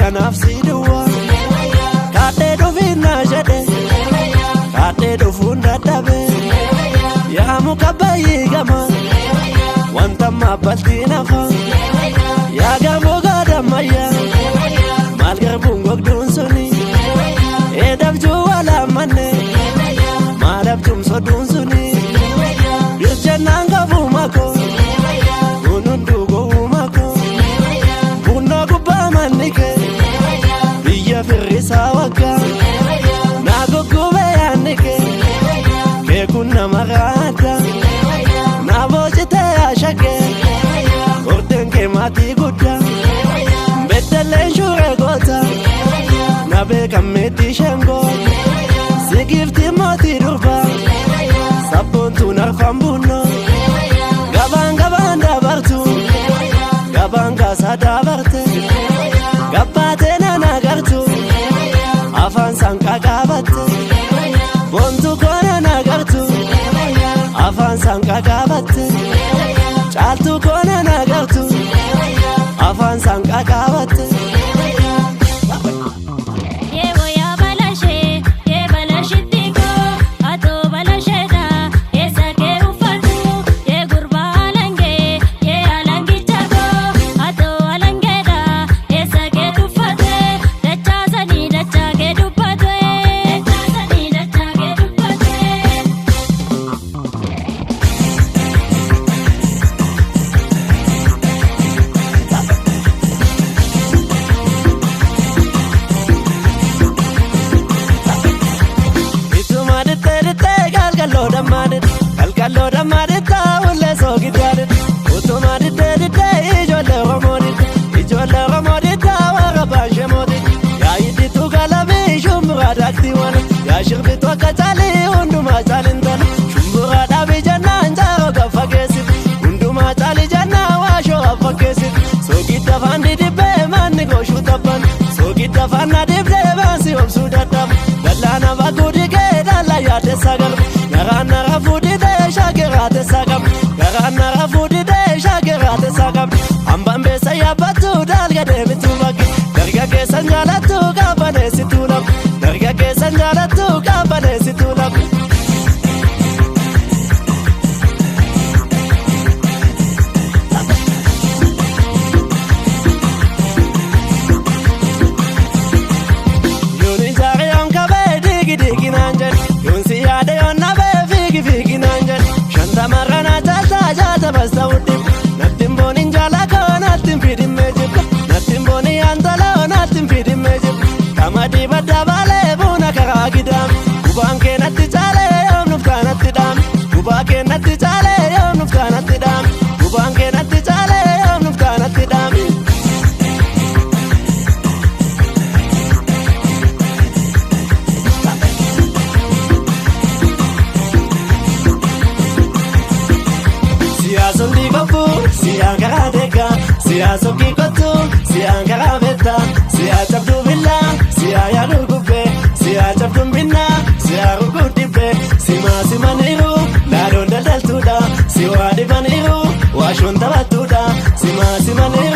Nafsi duwa kate do finna jade kate do funda dabe ya mukabayi gama wanta mabalti nafa ya gamo gada maya malgar bungok dun suni edabju wala manne malabjum so dun suni birjananga bumako unundu go umako bunna kuba manike Firisa waka nago kube yanike ke kunna magata na bojite ashake orden ke mati gudda betale shure gota na be kameti shengo sigifti mati durba sabontu narfambuno gabanga bartu gabanga sada barte gabate na nagartu afan sanka gabatte bontu kona nagartu afan sanka gabatte chaltu kona nagartu afan sanka gabatte Kalkalo da madita ulle sogi dwadet uto madite dite ijolle romodita wara banje modit ya yiditu galabi shumbura dakti wana ya shirbitu akatali unduma talindan shumbura dabi janna njaro gafakesit unduma tali janna washo gafakesit sogi dafandi dibe manni goshu taban sogi dafana dibe bansi obsu dadab dalana bagudi ke dalla yade sagal narana rafudi shagerate sagam garana rafudi de shagerate sagam ambambe sayabatu dalga de mitubak darga ke sanjalatu kabane situlam darga ke sanjalatu kabane situlam yoni jare on kabe digi nanjan yonsi ade on nabe figi nanjan Tamarana tata jata basta udim natim boni jala ko natim fidim mejib natim boni antala natim fidim mejib kamadi badda bale buna karagidam ubanke natti chale yom nufkanatti dam ubanke natti chale yom nufkanatti dam ubanke natti chale yom nufkanatti dam Sondi kopu, si angara deka, si asoki kotu, si angara beta, si acapdu villa, si ayaru kupe, si acapdu binna, si aruku tipe, si maniru, la donda del tuda, si wadi maniru, washunda batuda, si maniru.